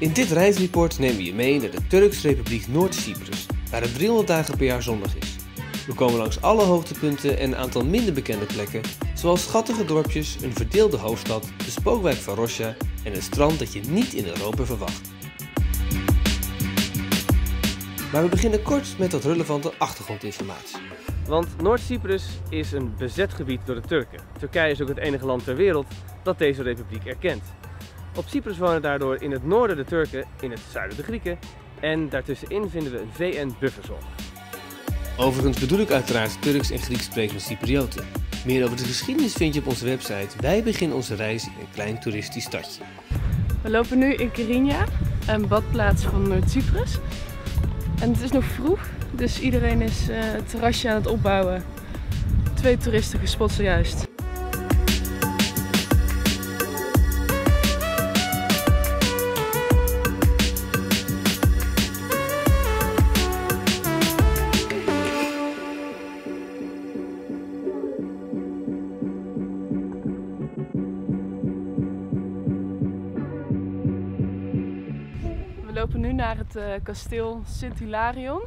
In dit reisreport nemen we je mee naar de Turkse Republiek Noord-Cyprus, waar het 300 dagen per jaar zondag is. We komen langs alle hoogtepunten en een aantal minder bekende plekken, zoals schattige dorpjes, een verdeelde hoofdstad, de spookwijk van Rocha en een strand dat je niet in Europa verwacht. Maar we beginnen kort met wat relevante achtergrondinformatie. Want Noord-Cyprus is een bezet gebied door de Turken. Turkije is ook het enige land ter wereld dat deze republiek erkent. Op Cyprus wonen daardoor in het noorden de Turken, in het zuiden de Grieken en daartussenin vinden we een VN-bufferzone. Overigens bedoel ik uiteraard Turks en Grieks sprekende Cyprioten. Meer over de geschiedenis vind je op onze website. Wij beginnen onze reis in een klein toeristisch stadje. We lopen nu in Kyrenia, een badplaats van Noord-Cyprus. En het is nog vroeg, dus iedereen is het terrasje aan het opbouwen. 2 toeristen gespot zojuist. We lopen nu naar het kasteel Sint-Hilarion.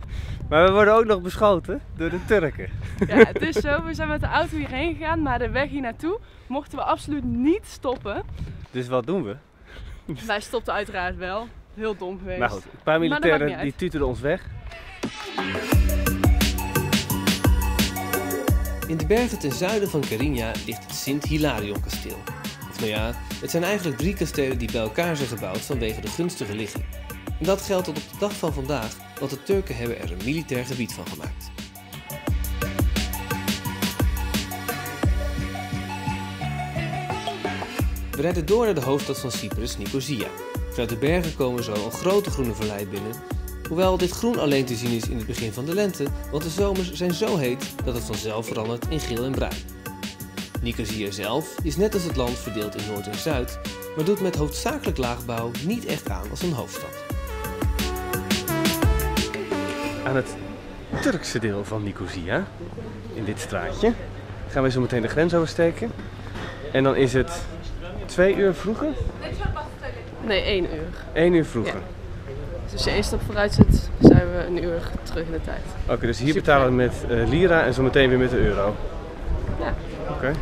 Maar we worden ook nog beschoten door de Turken. Ja, het is zo. We zijn met de auto hierheen gegaan, maar de weg hier naartoe mochten we absoluut niet stoppen. Dus wat doen we? Wij stopten uiteraard wel. Heel dom geweest. Nou goed, een paar militairen die tuterden ons weg. In de bergen ten zuiden van Kyrenia ligt het Sint-Hilarion kasteel. Of nou ja, het zijn eigenlijk 3 kastelen die bij elkaar zijn gebouwd vanwege de gunstige ligging. En dat geldt tot op de dag van vandaag, want de Turken hebben er een militair gebied van gemaakt. We rijden door naar de hoofdstad van Cyprus, Nicosia. Vanuit de bergen komen we zo een grote groene vallei binnen. Hoewel dit groen alleen te zien is in het begin van de lente, want de zomers zijn zo heet dat het vanzelf verandert in geel en bruin. Nicosia zelf is net als het land verdeeld in Noord en Zuid, maar doet met hoofdzakelijk laagbouw niet echt aan als een hoofdstad. Aan het Turkse deel van Nicosia, in dit straatje, gaan we zo meteen de grens oversteken. En dan is het 2 uur vroeger? Nee, 1 uur. 1 uur vroeger. Ja. Dus als je 1 stap vooruit zit, zijn we 1 uur terug in de tijd. Oké, dus hier betalen we met lira en zo meteen weer met de euro. Ja. Oké.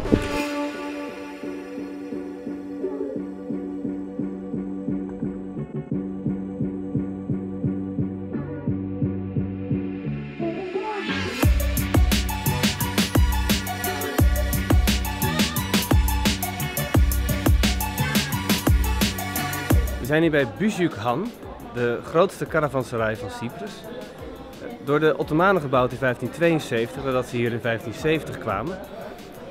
We zijn hier bij Buzuk Han, de grootste caravanserij van Cyprus. Door de Ottomanen gebouwd in 1572, nadat ze hier in 1570 kwamen.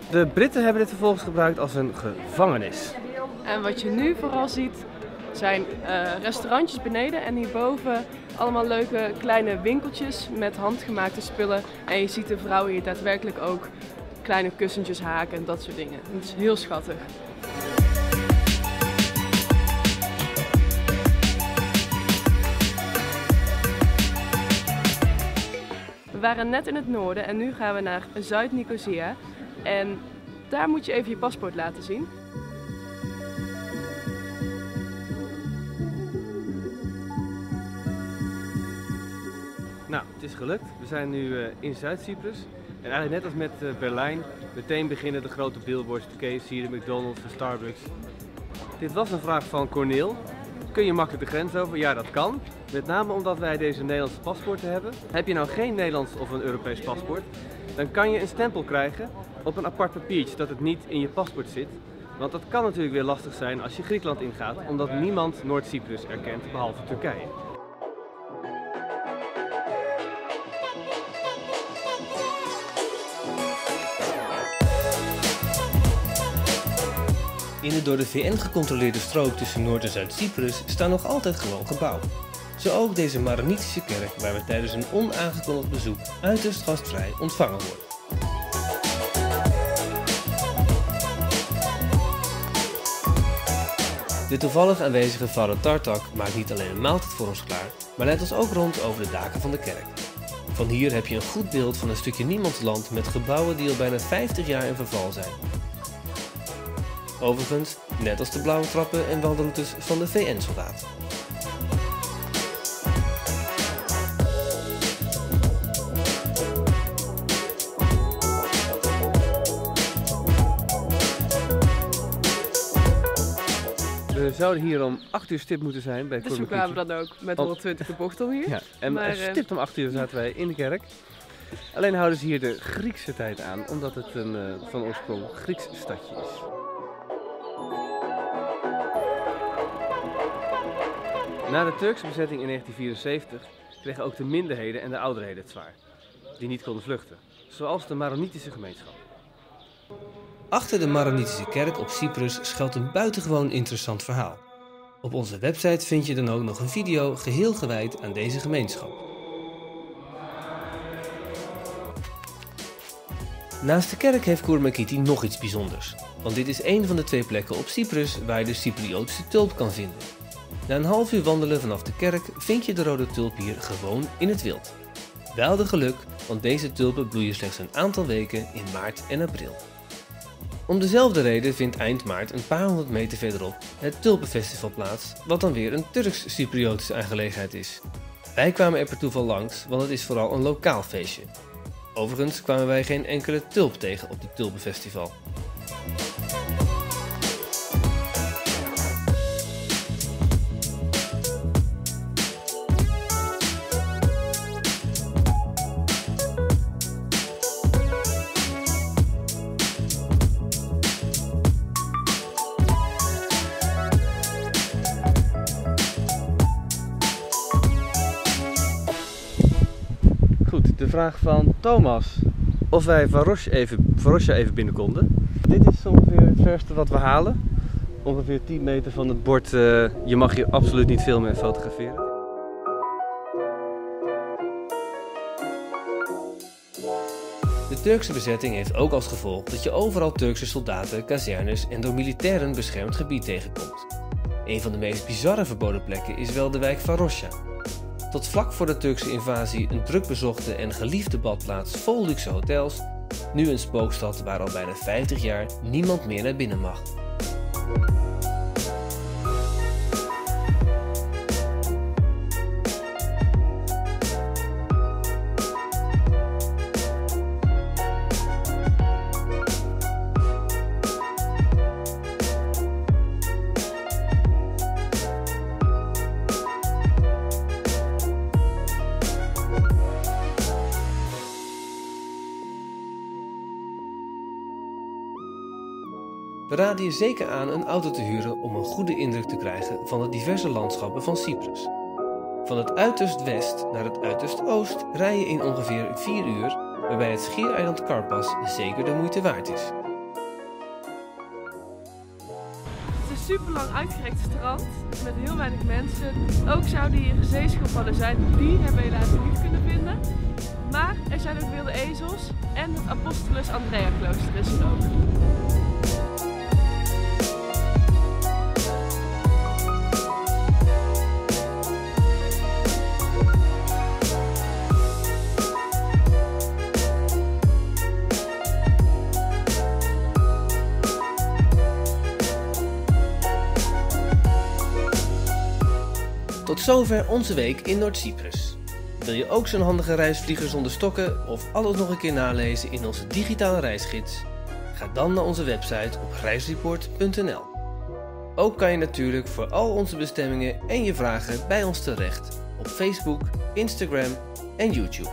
De Britten hebben dit vervolgens gebruikt als een gevangenis. En wat je nu vooral ziet zijn restaurantjes beneden en hierboven allemaal leuke kleine winkeltjes met handgemaakte spullen. En je ziet de vrouwen hier daadwerkelijk ook kleine kussentjes haken en dat soort dingen. Het is heel schattig. We waren net in het noorden en nu gaan we naar Zuid-Nicosia. En daar moet je even je paspoort laten zien. Nou, het is gelukt. We zijn nu in Zuid-Cyprus. En eigenlijk net als met Berlijn, meteen beginnen de grote billboards, de KFC, de McDonald's, de Starbucks. Dit was een vraag van Corneel. Kun je makkelijk de grens over? Ja, dat kan. Met name omdat wij deze Nederlandse paspoorten hebben. Heb je nou geen Nederlands of een Europees paspoort, dan kan je een stempel krijgen op een apart papiertje dat het niet in je paspoort zit. Want dat kan natuurlijk weer lastig zijn als je Griekenland ingaat, omdat niemand Noord-Cyprus erkent, behalve Turkije. In de door de VN gecontroleerde strook tussen Noord- en Zuid-Cyprus staan nog altijd gewoon gebouwen. Zo ook deze Maronitische kerk waar we tijdens een onaangekondigd bezoek uiterst gastvrij ontvangen worden. De toevallig aanwezige vader Tartak maakt niet alleen een maaltijd voor ons klaar, maar leidt ons ook rond over de daken van de kerk. Van hier heb je een goed beeld van een stukje niemandsland met gebouwen die al bijna 50 jaar in verval zijn. Overigens, net als de blauwe trappen en wandelroutes van de VN-soldaten. zouden hier om 8 uur stip moeten zijn bij Dus we Koermakiti. kwamen dan ook met 120 de bocht om hier. Ja, en Maar, stipt om 8 uur zaten wij in de kerk. Alleen houden ze hier de Griekse tijd aan, omdat het een van oorsprong Grieks stadje is. Na de Turkse bezetting in 1974 kregen ook de minderheden en de ouderheden het zwaar, die niet konden vluchten, zoals de Maronitische gemeenschap. Achter de Maronitische kerk op Cyprus schuilt een buitengewoon interessant verhaal. Op onze website vind je dan ook nog een video geheel gewijd aan deze gemeenschap. Naast de kerk heeft Koermakiti nog iets bijzonders, want dit is een van de 2 plekken op Cyprus waar je de Cypriotische tulp kan vinden. Na een half uur wandelen vanaf de kerk vind je de rode tulp hier gewoon in het wild. Wij hadden geluk, want deze tulpen bloeien slechts een aantal weken in maart en april. Om dezelfde reden vindt eind maart een paar honderd meter verderop het Tulpenfestival plaats, wat dan weer een Turks-Cypriotische aangelegenheid is. Wij kwamen er per toeval langs, want het is vooral een lokaal feestje. Overigens kwamen wij geen enkele tulp tegen op het Tulpenfestival. Goed, de vraag van Thomas of wij Varosja even binnen konden. Dit is ongeveer het verste wat we halen. Ongeveer 10 meter van het bord, je mag hier absoluut niet filmen en fotograferen. De Turkse bezetting heeft ook als gevolg dat je overal Turkse soldaten, kazernes en door militairen beschermd gebied tegenkomt. Een van de meest bizarre verboden plekken is wel de wijk Varosja. Tot vlak voor de Turkse invasie een druk bezochte en geliefde badplaats vol luxe hotels, nu een spookstad waar al bijna 50 jaar niemand meer naar binnen mag. We raden je zeker aan een auto te huren om een goede indruk te krijgen van de diverse landschappen van Cyprus. Van het uiterst west naar het uiterst oost rij je in ongeveer 4 uur, waarbij het schiereiland Karpas zeker de moeite waard is. Het is een super lang uitgerekt strand met heel weinig mensen. Ook zouden hier zeeschildpadden zijn, die hebben we helaas niet kunnen vinden. Maar er zijn ook wilde ezels en het Apostolus Andrea klooster is er ook. Tot zover onze week in Noord-Cyprus. Wil je ook zo'n handige reisvlieger zonder stokken of alles nog een keer nalezen in onze digitale reisgids? Ga dan naar onze website op reisreport.nl. Ook kan je natuurlijk voor al onze bestemmingen en je vragen bij ons terecht op Facebook, Instagram en YouTube.